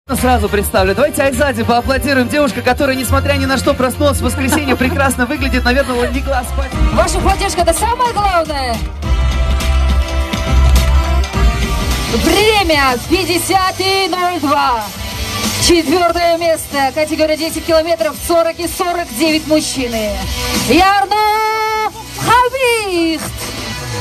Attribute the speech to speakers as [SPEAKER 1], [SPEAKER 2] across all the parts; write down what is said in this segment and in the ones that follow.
[SPEAKER 1] Сразу представлю. Давайте Айзаде поаплодируем. Девушка, которая, несмотря ни на что, проснулась в воскресенье, прекрасно выглядит. Наверное, легла спать.
[SPEAKER 2] Ваша поддержка — это самое главное. Время 50:02. 4-е место. Категория 10 километров. 40 и 49 мужчины. Ярно Хабиб.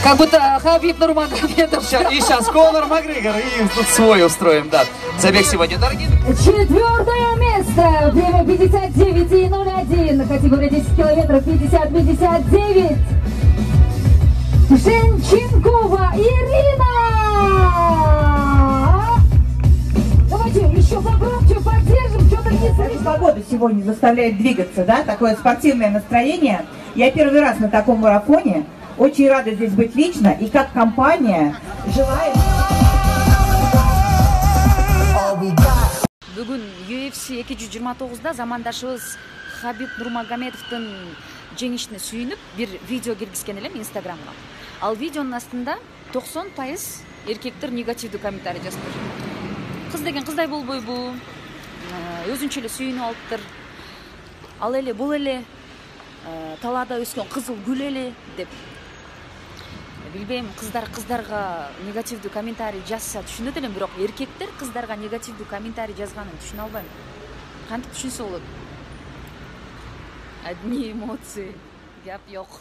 [SPEAKER 2] Как будто Хабиб Нурмагомедов.
[SPEAKER 1] И сейчас Конор Макгрегор. И тут свой устроим, да. Забег сегодня, дорогие.
[SPEAKER 2] 4-е место. Время 59:01. Категория 10 километров. 50-59. Женченкова Ирина. Давайте еще погромче поддержим. Что-то не слышно.
[SPEAKER 3] Погода сегодня заставляет двигаться, да? Такое спортивное настроение. Я первый раз на таком марафоне. Очень рада здесь быть лично. И как компания желаю...
[SPEAKER 4] Бүгін UFC 229-да замандашыбыз Хабиб Нурмагомедовтың жеңишине сүйүнүп бир видео киргизген элем Инстаграмга. Ал видеонун астында 90% эркектер негативдүү комментарий жазыптыр. Кыз деген кыздай болбойбу? Өзүнчө эле сүйүнүп алыптыр. Ал эле бул эле талаада өскөн кызыл гүл эле деп. Билбейм, кыздарга негативдүү комментарий жазса түшүнөт элем, бирок эркектер кыздарга негативдүү комментарий жазганын түшүнө албайм. Кантип түшүнсө болот? Одни эмоции, гап жок.